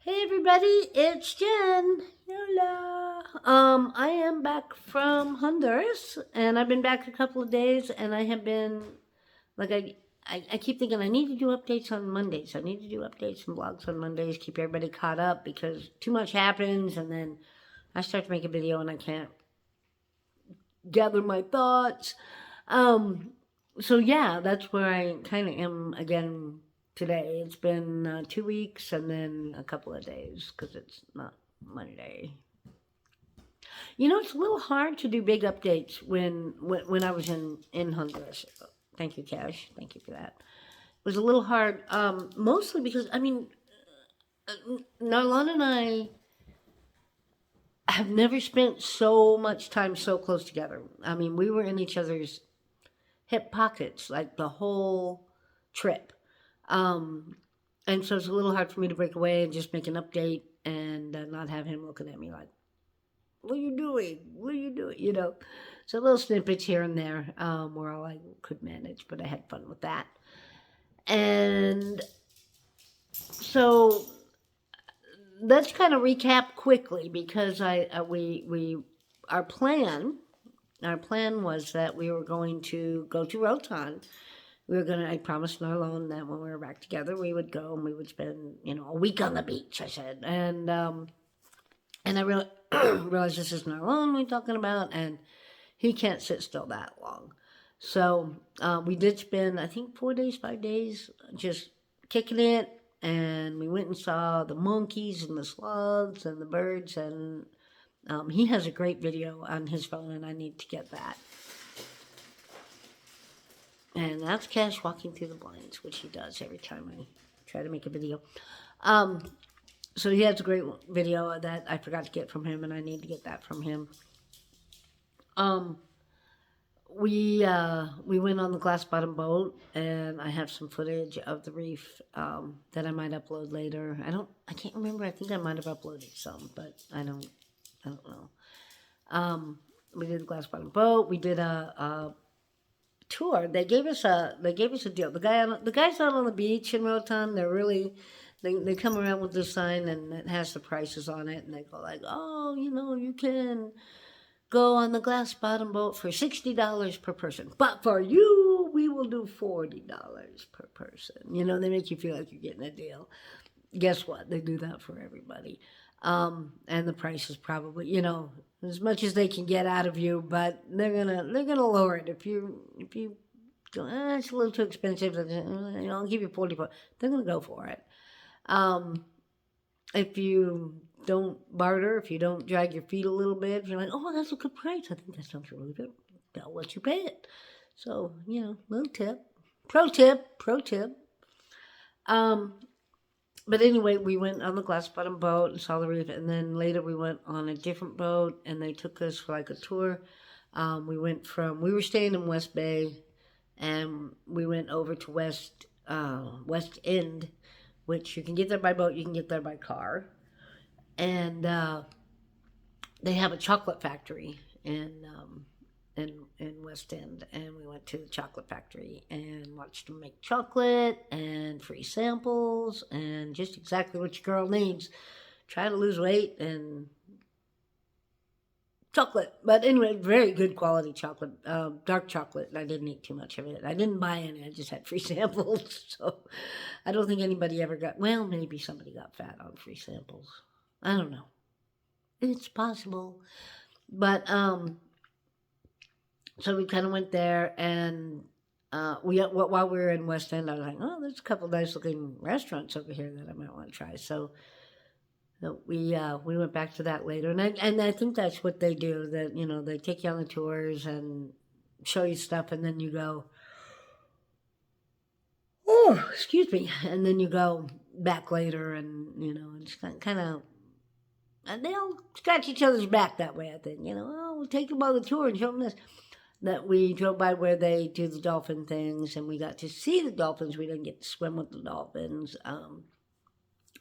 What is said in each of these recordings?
Hey everybody, it's Jen. Hola. I am back from Honduras, and I've been back a couple of days, and I have been like I keep thinking I need to do updates on Mondays. I need to do updates and blogs on Mondays, keep everybody caught up because too much happens, and then I start to make a video and I can't gather my thoughts. Um, so yeah, that's where I kind of am again today. It's been 2 weeks and then a couple of days because it's not Monday. It's a little hard to do big updates when I was in Honduras. Thank you, Cash. Thank you for that. It was a little hard, mostly because Narlan and I have never spent so much time so close together. I mean, we were in each other's hip pockets like the whole trip. Um, and so it's a little hard for me to break away and just make an update and not have him looking at me like, "What are you doing? What are you doing?" So little snippets here and there were all I could manage, but I had fun with that. And so let's kind of recap quickly because we our plan was that we were going to go to Rotan. I promised Narlone that when we were back together, we would go and we would spend, a week on the beach, I said. And I realized this is Narlone we're talking about, and he can't sit still that long. So we did spend, I think, 4 days, 5 days just kicking it. And we went and saw the monkeys and the sloths and the birds. And he has a great video on his phone, and I need to get that. And that's Cash walking through the blinds, which he does every time I try to make a video. Um, so he has a great video that I forgot to get from him, and I need to get that from him. Um, we went on the glass bottom boat, and I have some footage of the reef that I might upload later. I can't remember. I think I might have uploaded some, but I don't know. We did the glass bottom boat. We did a tour. They gave us a deal. The guys out on the beach in Rotan, they come around with this sign and it has the prices on it, and they go like, oh, you can go on the glass bottom boat for $60 per person, but for you, we will do $40 per person. They make you feel like you're getting a deal. Guess what? They do that for everybody. And the price is probably, as much as they can get out of you, but they're gonna lower it if you go, it's a little too expensive. I'll give you 44. They're gonna go for it. Um, if you don't barter, if you don't drag your feet a little bit, if you're like, oh, that's a good price. I think that sounds really good. They'll let you pay it. So little tip, pro tip. Um, but anyway, we went on the glass bottom boat and saw the reef, and then later we went on a different boat, and they took us for like a tour. We were staying in West Bay, and we went over to West End, which you can get there by boat, you can get there by car, and they have a chocolate factory in West End, and we went to the chocolate factory and watched them make chocolate and free samples and just exactly what your girl needs. Trying to lose weight and chocolate, but anyway, very good quality chocolate, dark chocolate. I didn't eat too much of it. I didn't buy any. I just had free samples, so I don't think anybody ever got. Well, maybe somebody got fat on free samples. I don't know. It's possible, but so we kind of went there, and while we were in West End, I was like, oh, there's a couple nice looking restaurants over here that I might want to try. So we went back to that later, and I think that's what they do. That they take you on the tours and show you stuff, and then you go, oh, excuse me, and then you go back later, and it's kind of. And they all scratch each other's back that way, I think. Oh, we'll take them on the tour and show them this. That we drove by where they do the dolphin things, and we got to see the dolphins. We didn't get to swim with the dolphins.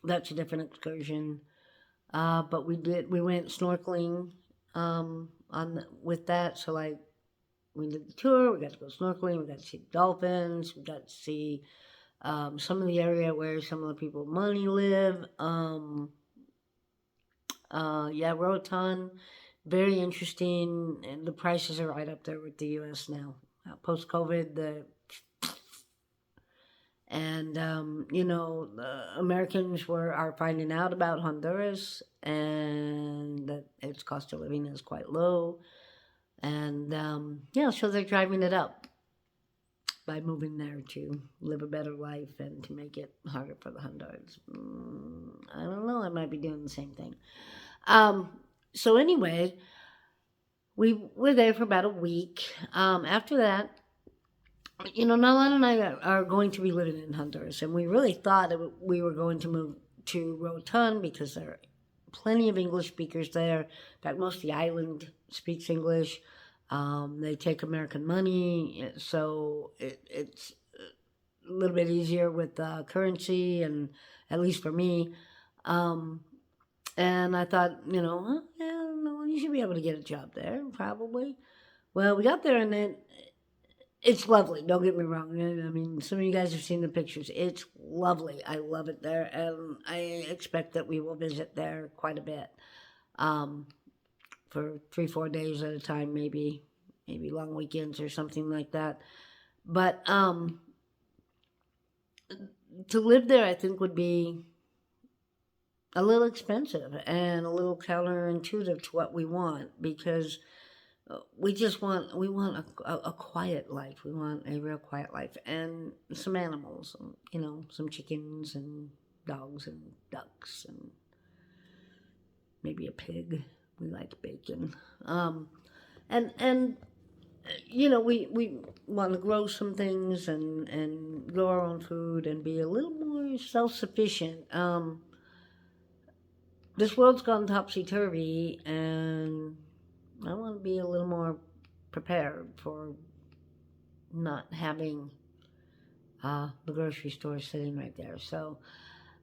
That's a different excursion. But we went snorkeling with that. So like we did the tour. We got to go snorkeling. We got to see dolphins. We got to see some of the area where some of the people with money live. Yeah, Roatan, very interesting, and the prices are right up there with the U.S. now. Post COVID, the Americans are finding out about Honduras and that its cost of living is quite low, and so they're driving it up by moving there to live a better life and to make it harder for the Hondurans. I don't know. I might be doing the same thing. So anyway, we were there for about a week. After that, Nalan and I are going to be living in Honduras, and we really thought we were going to move to Roatan because there are plenty of English speakers there. In fact, most of the island speaks English. They take American money, so it's a little bit easier with currency, and at least for me. And I thought, yeah, no, you should be able to get a job there, probably. Well, we got there, and it's lovely. Don't get me wrong. I mean, some of you guys have seen the pictures. It's lovely. I love it there, and I expect that we will visit there quite a bit, for 3-4 days at a time, maybe long weekends or something like that. But to live there, I think, would be a little expensive and a little counterintuitive to what we want, because we want a quiet life. We want a real quiet life and some animals, some chickens and dogs and ducks and maybe a pig. We like bacon. We want to grow some things and grow our own food and be a little more self-sufficient. This world's gone topsy-turvy, and I want to be a little more prepared for not having the grocery store sitting right there. So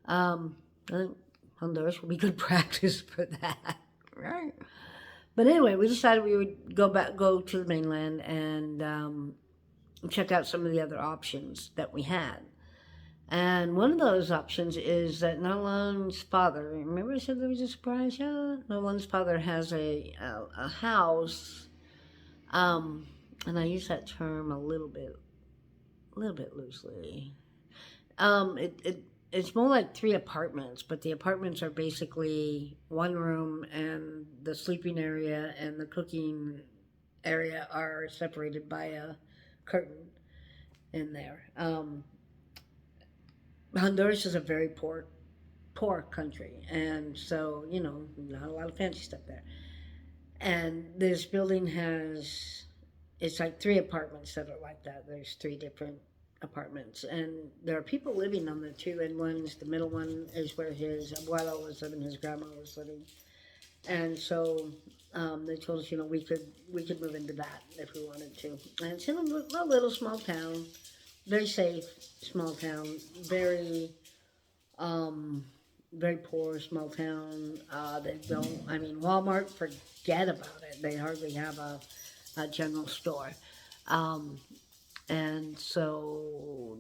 I think Honduras will be good practice for that, right? But anyway, we decided we would go to the mainland and check out some of the other options that we had. And one of those options is that Nolan's father, remember I said there was a surprise? Yeah, Nolan's father has a house, and I use that term a little bit loosely. It's more like 3 apartments, but the apartments are basically one room, and the sleeping area and the cooking area are separated by a curtain in there. Honduras is a very poor country, and so not a lot of fancy stuff there. And this building it's like 3 apartments that are like that. There's 3 different apartments, and there are people living on the 2 end ones. The middle one is where his abuelo was living, his grandma was living, and so they told us, we could move into that if we wanted to. And it's in a little small town, very safe small town, very poor small town. They don't. I mean, Walmart, forget about it. They hardly have a general store. And so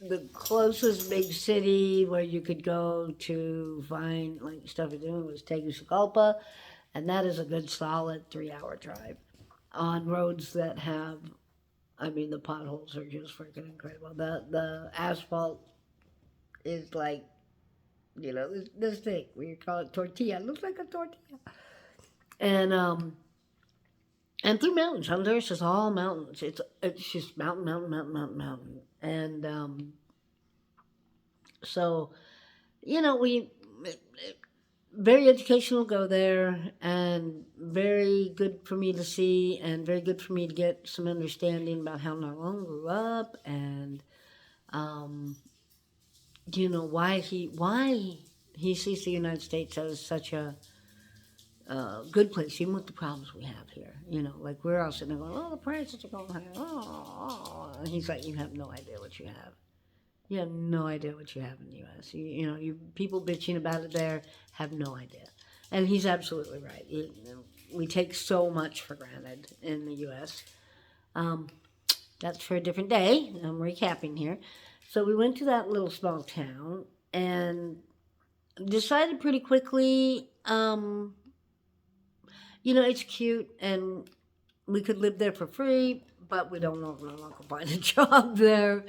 the closest big city where you could go to find stuff to do was Tegucigalpa, and that is a good solid 3-hour drive on roads that have, the potholes are just freaking incredible. The asphalt is like, this thick. We call it tortilla. It looks like a tortilla. And through mountains. Honduras is all mountains. It's just mountain. And so, we very educational go there, and very good for me to see, and very good for me to get some understanding about how Narlon grew up, and why he sees the United States as such a good place, even with the problems we have here. Like we're all sitting there going, "Oh, the prices are going high." And he's like, "You have no idea what you have. You have no idea what you have in the U.S. You people bitching about it there have no idea." And he's absolutely right. We take so much for granted in the U.S. that's for a different day. I'm recapping here. So we went to that little small town and decided pretty quickly, it's cute and we could live there for free, but we don't know if we're not going to find a job there.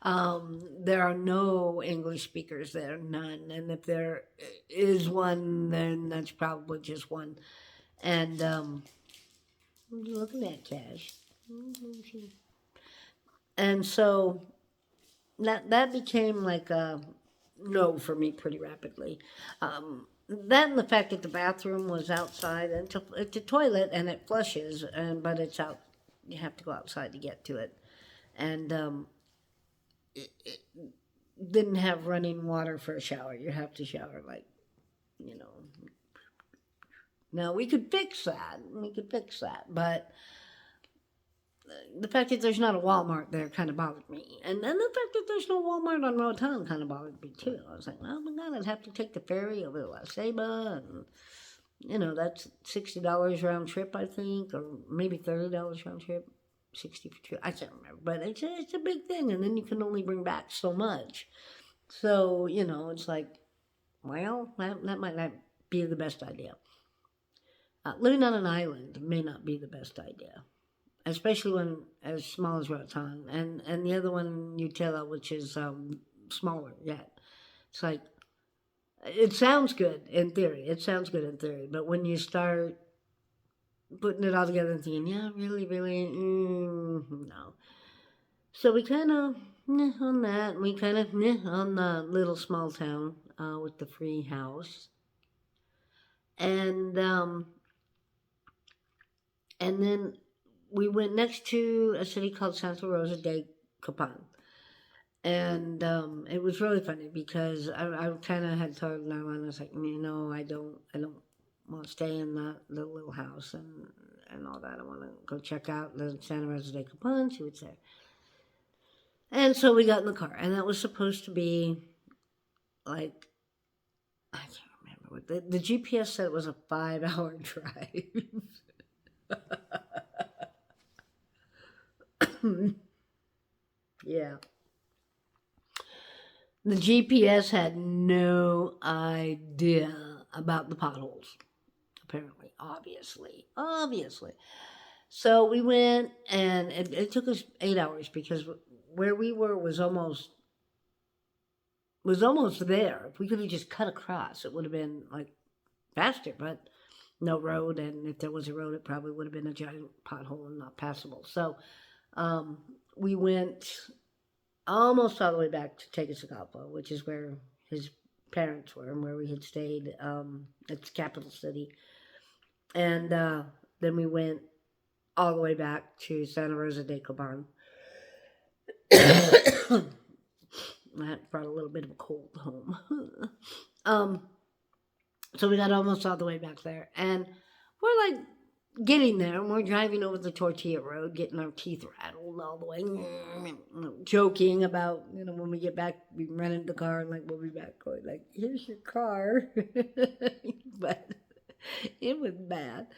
There are no English speakers there, none. And if there is one, then that's probably just one. And what are you looking at, Cash? And so that became like a no for me pretty rapidly. That and the fact that the bathroom was outside and it's a toilet and it flushes, but it's out. You have to go outside to get to it, and it didn't have running water for a shower. You have to shower like you know. Now we could fix that. But the fact that there's not a Walmart there kind of bothered me. And then the fact that there's no Walmart on Roatan kind of bothered me too. I was like, oh my God, I'd have to take the ferry over to La Ceiba. And, that's $60 round trip, I think, or maybe $30 round trip. 60 for two. I can't remember. But it's a big thing. And then you can only bring back so much. So, it's like, well, that might not be the best idea. Living on an island may not be the best idea, especially when as small as Roatan, and the other one Utila, which is smaller yet. It's like it sounds good in theory. But when you start putting it all together and thinking, yeah, really, really, no. So we kind of on that. We kind of on the little small town with the free house, and then we went next to a city called Santa Rosa de Copan. And it was really funny because I kind of had told Narlan, I was like, I don't want to stay in the little house and all that. I want to go check out the Santa Rosa de Copan, see what's there. And so we got in the car, and that was supposed to be like, I can't remember. The GPS said it was a 5-hour drive. Yeah. The GPS had no idea about the potholes, apparently, obviously. So we went, and it took us 8 hours because where we were was almost there. If we could have just cut across, it would have been like faster, but no road, and if there was a road, it probably would have been a giant pothole and not passable. So we went almost all the way back to Tegucigalpa, which is where his parents were and where we had stayed at the capital city. And then we went all the way back to Santa Rosa de Copan. That brought a little bit of a cold home. So we got almost all the way back there. And we're like getting there, and we're driving over the Tortilla Road, getting our teeth rattled all the way, joking about, when we get back, we run into the car, and like, we'll be back, going like, here's your car. But it was bad.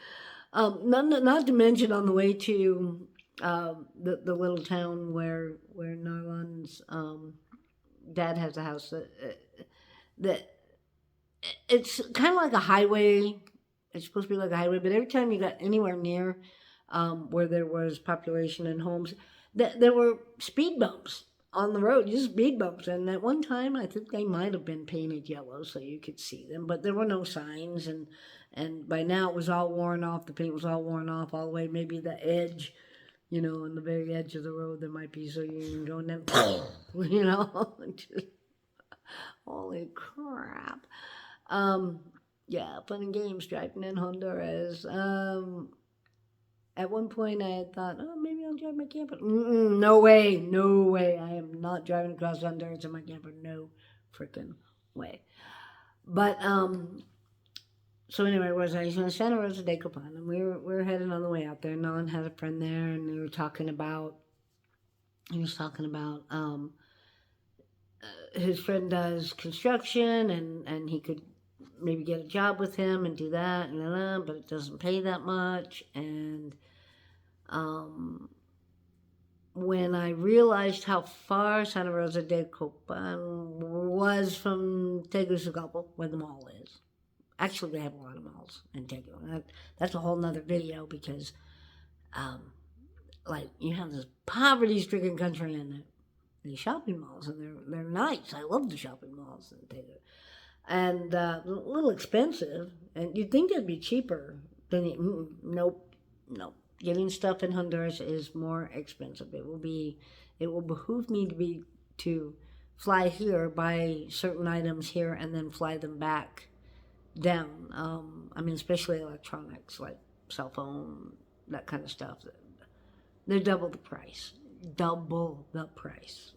Not to mention on the way to the little town where Narlan's dad has a house that it's kind of like a highway. It's supposed to be like a highway, but every time you got anywhere near where there was population and homes, there were speed bumps on the road, just speed bumps. And at one time, I think they might have been painted yellow so you could see them, but there were no signs. And by now it was all worn off. The paint was all worn off all the way. Maybe the edge, on the very edge of the road, there might be, so you can go and then, just, holy crap. Yeah, fun and games driving in Honduras. At one point I had thought, oh, maybe I'll drive my camper. No way. I am not driving across Honduras in my camper. No freaking way. But, so anyway, was I in Santa Rosa de Copan, and we were heading on the way out there. Nolan had a friend there, and he was talking about, his friend does construction, and he could maybe get a job with him and do that, but it doesn't pay that much, and when I realized how far Santa Rosa de Copan was from Tegucigalpa, where the mall is. Actually, they have a lot of malls in Tegu. That's a whole nother video because, um, like, you have this poverty-stricken country and these shopping malls, and they're nice. I love the shopping malls in Tegu. And a little expensive, and you'd think they'd be cheaper than nope, nope. Getting stuff in Honduras is more expensive. It will behoove me to fly here, buy certain items here, and then fly them back down. I mean, especially electronics like cell phone, that kind of stuff. They're double the price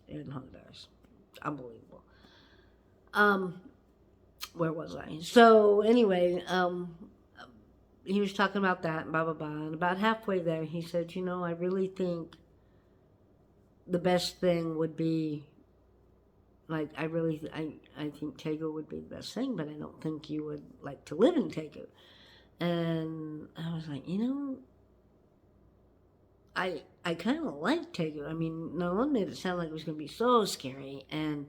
in Honduras. Unbelievable. Where was I? So anyway, he was talking about that and blah blah blah. And about halfway there, he said, "You know, I really think the best thing would be like I think Tegu would be the best thing, but I don't think you would like to live in Tegu." And I was like, you know, I kind of like Tegu. I mean, no one made it sound like it was going to be so scary, and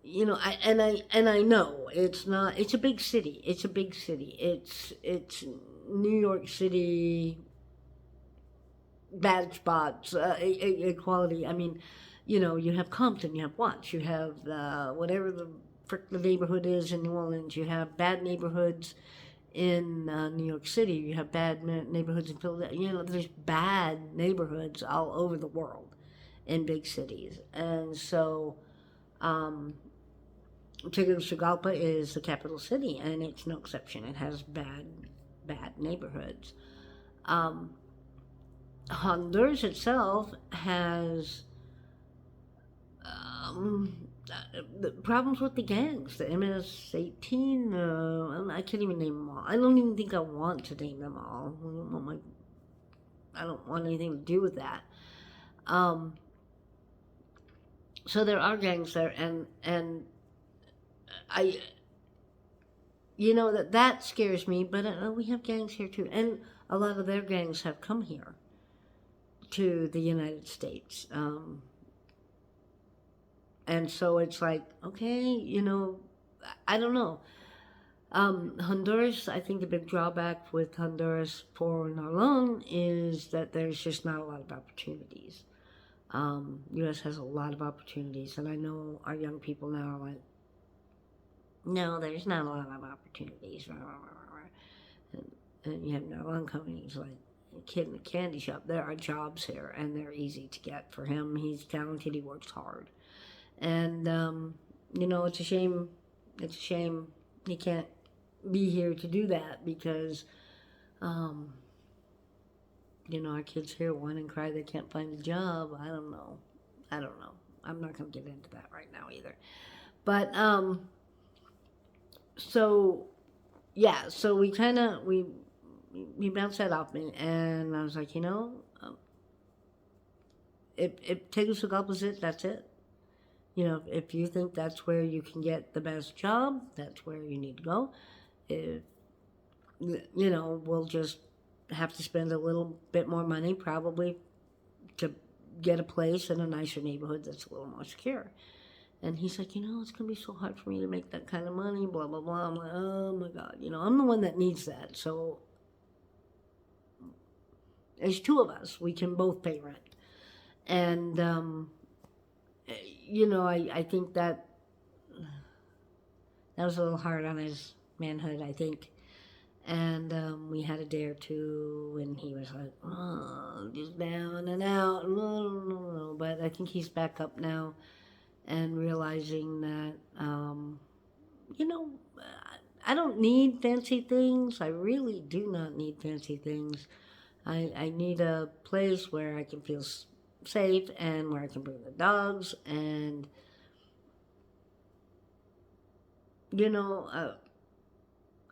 you know, I know it's not. It's a big city. It's a big city. It's New York City. Bad spots, equality. I mean, you know, you have Compton, you have Watts, you have whatever the frick the neighborhood is in New Orleans. You have bad neighborhoods in New York City. You have bad neighborhoods in Philadelphia. You know, there's bad neighborhoods all over the world in big cities, and so. Tegucigalpa is the capital city, and it's no exception. It has bad neighborhoods. Honduras itself has the problems with the gangs, the MS-18. I can't even name them all. I don't even think I want to name them all. I don't want anything to do with that. So there are gangs there, and I, you know, that scares me. But we have gangs here too, and a lot of their gangs have come here to the United States, and so it's like, okay, you know, I don't know. Honduras, I think the big drawback with Honduras for Narlon is that there's just not a lot of opportunities. U.S. has a lot of opportunities, and I know our young people now are like, no, there's not a lot of opportunities. And you have Narlon companies like a kid in a candy shop. There are jobs here, and they're easy to get for him. He's talented. He works hard, and you know, it's a shame. It's a shame he can't be here to do that because, you know, our kids here whine and cry they can't find a job. I don't know. I'm not going to get into that right now either. But so yeah, so we kind of we bounced that off me, and I was like, you know, if Tegucigalpa's it, that's it. You know, if you think that's where you can get the best job, that's where you need to go. If, you know, we'll just have to spend a little bit more money probably to get a place in a nicer neighborhood that's a little more secure. And he's like, you know, it's going to be so hard for me to make that kind of money, blah, blah, blah. I'm like, oh my God, you know, I'm the one that needs that. So there's two of us. We can both pay rent. And, you know, I think that was a little hard on his manhood, I think. And we had a day or two, and he was like, oh, just down and out. No. But I think he's back up now and realizing that, you know, I don't need fancy things. I really do not need fancy things. I need a place where I can feel safe and where I can bring the dogs and, you know,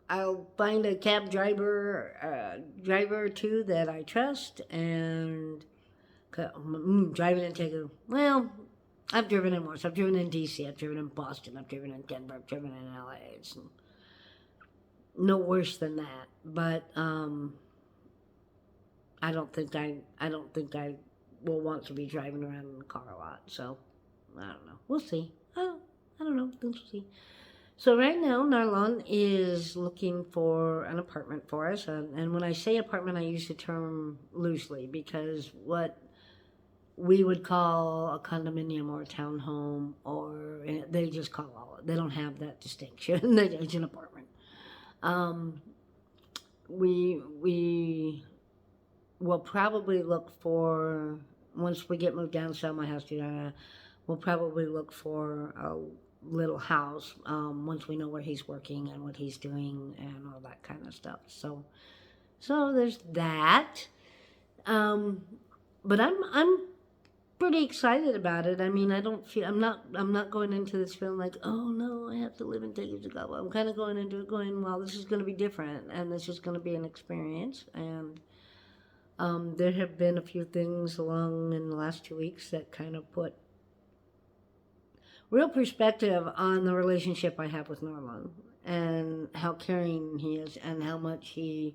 I'll find a cab driver or two that I trust and driving in Tegu. Well, I've driven in once. I've driven in D.C. I've driven in Boston. I've driven in Denver. I've driven in L.A. It's no worse than that. But I don't think I will want to be driving around in the car a lot. So I don't know. We'll see. I don't know. Things we'll see. So right now, Narlon is looking for an apartment for us, and when I say apartment, I use the term loosely because what we would call a condominium or a townhome, or they just call all. They don't have that distinction. It's an apartment. Um, we will probably look for once we get moved down, sell my house to we'll probably look for a little house once we know where he's working and what he's doing and all that kind of stuff. So there's that. But I'm pretty excited about it. I mean, I don't feel I'm not going into this feeling like, oh no, I have to live in Tegucigalpa. I'm kind of going into it going, well, this is going to be different and this is going to be an experience. And there have been a few things along in the last 2 weeks that kind of put real perspective on the relationship I have with Norman and how caring he is and how much he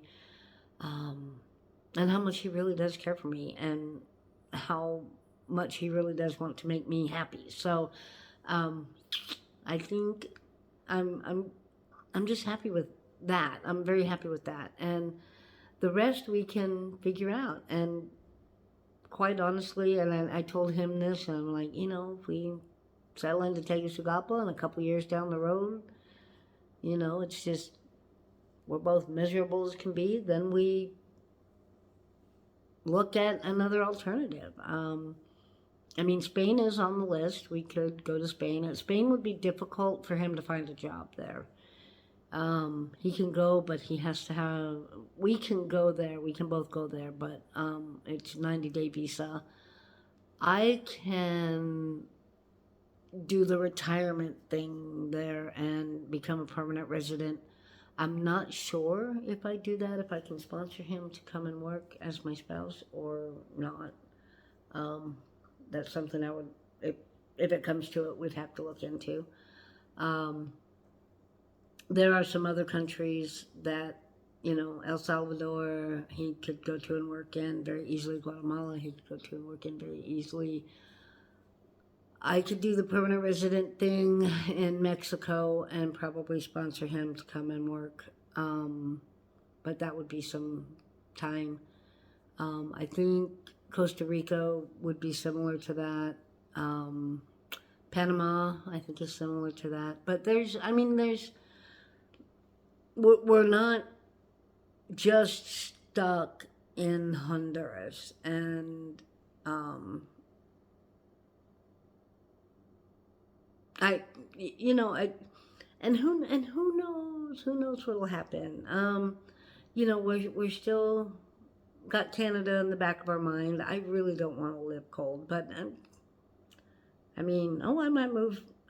really does care for me and how much he really does want to make me happy. So I think I'm just happy with that. I'm very happy with that. And the rest we can figure out. And quite honestly, and I told him this, and I'm like, if we settle into Tegucigalpa and a couple years down the road, it's just we're both miserable as can be, then we look at another alternative. I mean, Spain is on the list. We could go to Spain. And Spain would be difficult for him to find a job there. He can go, but he has to have... We can go there. We can both go there, but it's 90-day visa. I can do the retirement thing there and become a permanent resident. I'm not sure if I do that, if I can sponsor him to come and work as my spouse or not. That's something I would, if it comes to it, we'd have to look into. There are some other countries that, El Salvador, he could go to and work in very easily. Guatemala, he could go to and work in very easily. I could do the permanent resident thing in Mexico and probably sponsor him to come and work. But that would be some time. I think Costa Rica would be similar to that. Panama, I think, is similar to that. But we're not just stuck in Honduras. And who knows what'll happen. We're still got Canada in the back of our mind. I really don't want to live cold, but I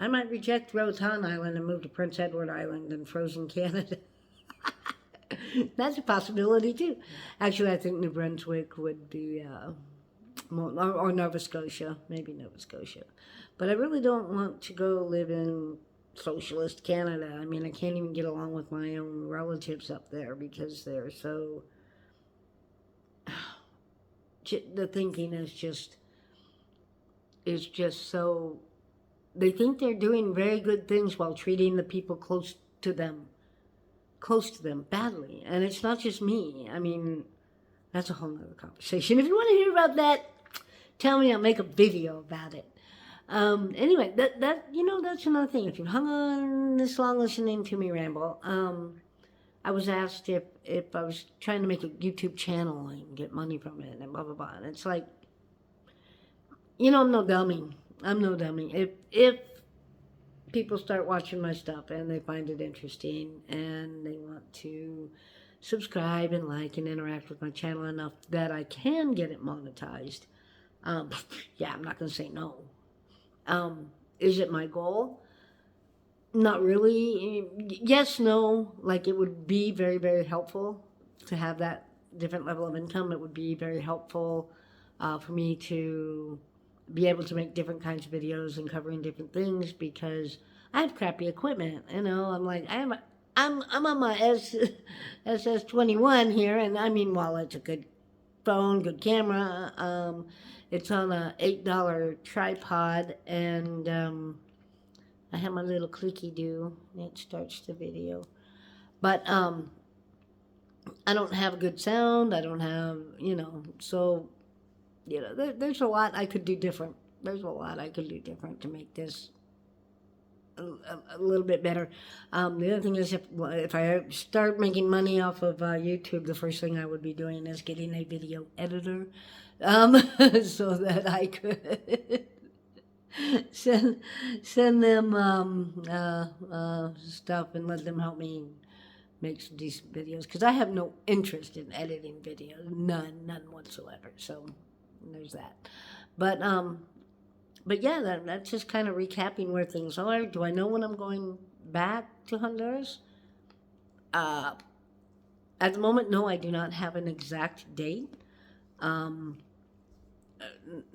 might reject Roatan Island and move to Prince Edward Island in frozen Canada. That's a possibility too. Actually, I think New Brunswick would be or Nova Scotia, maybe Nova Scotia. But I really don't want to go live in socialist Canada. I mean, I can't even get along with my own relatives up there because they're so... The thinking is just so... They think they're doing very good things while treating the people close to them badly. And it's not just me. I mean, that's a whole nother conversation. If you want to hear about that, tell me, I'll make a video about it. Anyway, that's another thing. If you've hung on this long listening to me ramble, I was asked if I was trying to make a YouTube channel and get money from it and blah, blah, blah. And it's like, I'm no dummy. If people start watching my stuff and they find it interesting and they want to subscribe and like and interact with my channel enough that I can get it monetized, yeah, I'm not going to say no. Is it my goal? Not really. Yes, no. Like, it would be very, very helpful to have that different level of income. It would be very helpful for me to be able to make different kinds of videos and covering different things because I have crappy equipment. I'm like, I'm on my SS21 here, and I mean, while it's a good phone, good camera. It's on a $8 tripod, and I have my little clicky do. It starts the video, but I don't have good sound. I don't have, so there's a lot I could do different. There's a lot I could do different to make this a little bit better. The other thing is, if I start making money off of YouTube, the first thing I would be doing is getting a video editor, so that I could send them stuff and let them help me make some decent videos. Because I have no interest in editing videos, none whatsoever. So there's that. But yeah, that's just kind of recapping where things are. Do I know when I'm going back to Honduras? At the moment, no, I do not have an exact date.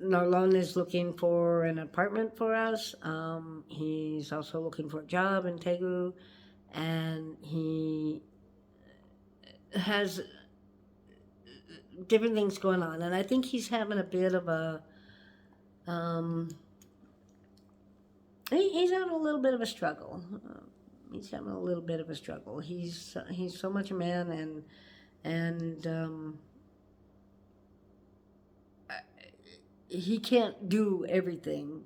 Narlon is looking for an apartment for us. He's also looking for a job in Tegu, and he has different things going on. And I think he's having a bit of a he's having a little bit of a struggle. He's having a little bit of a struggle. He's so much a man, and he can't do everything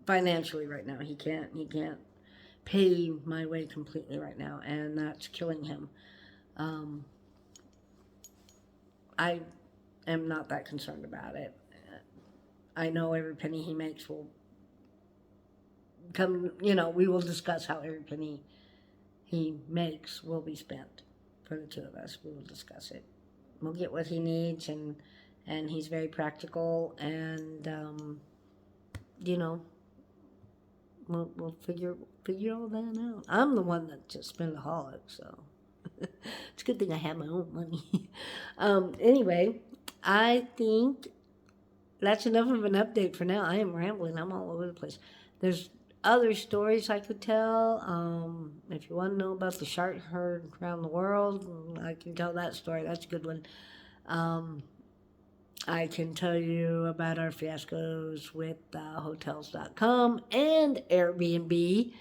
financially right now. He can't pay my way completely right now, and that's killing him. I am not that concerned about it. I know every penny he makes will come, we will discuss how every penny he makes will be spent for the two of us. We will discuss it. We'll get what he needs, and he's very practical, and, we'll figure all that out. I'm the one that's a spendaholic, so it's a good thing I have my own money. Anyway, I think that's enough of an update for now. I am rambling. I'm all over the place. There's other stories I could tell. If you want to know about the shark herd around the world, I can tell that story. That's a good one. I can tell you about our fiascos with Hotels.com and Airbnb.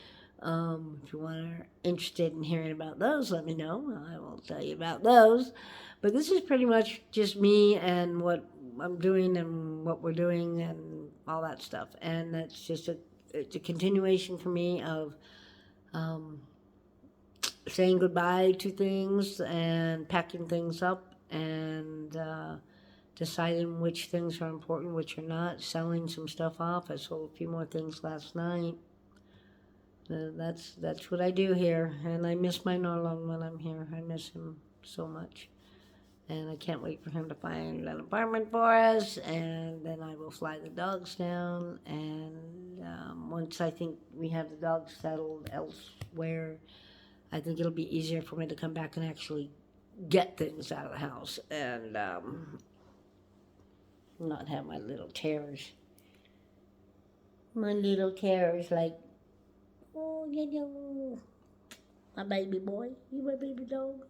If you are interested in hearing about those, let me know. I will tell you about those. But this is pretty much just me and what I'm doing and what we're doing and all that stuff. And that's just it's a continuation for me of saying goodbye to things and packing things up and deciding which things are important, which are not, selling some stuff off. I sold a few more things last night. That's what I do here, and I miss my Narlon when I'm here. I miss him so much, and I can't wait for him to find an apartment for us, and then I will fly the dogs down, and once I think we have the dogs settled elsewhere, I think it'll be easier for me to come back and actually get things out of the house, and not have my little terrors. My little terrors, like, oh, my baby boy, you my baby dog,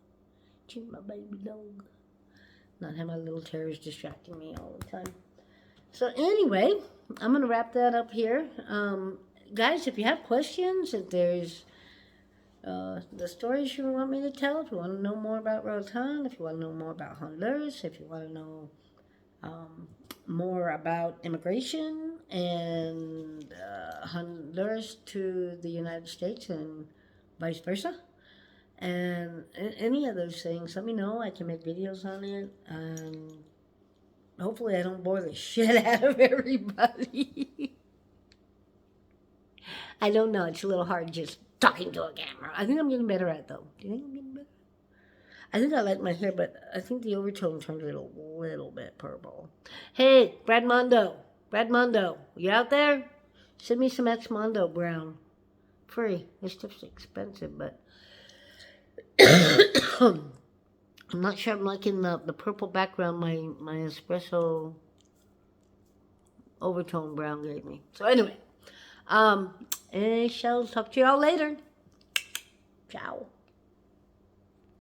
you my baby dog. Not have my little terrors distracting me all the time. So anyway, I'm going to wrap that up here. Guys, if you have questions, if there's the stories you want me to tell, if you want to know more about Roatan, if you want to know more about Honduras, if you want to know more about immigration and Honduras to the United States and vice versa, and any of those things, let me know. I can make videos on it, and hopefully I don't bore the shit out of everybody. I don't know, it's a little hard just talking to a camera. I think I'm getting better at it, though. Do you think I'm getting better? I think I like my hair, but I think the overtone turned it a little bit purple. Hey, Brad Mondo, you out there? Send me some X Mondo brown. Free. This stuff's expensive, but I'm not sure I'm liking the purple background my espresso overtone brown gave me. So anyway, I shall talk to y'all later. Ciao.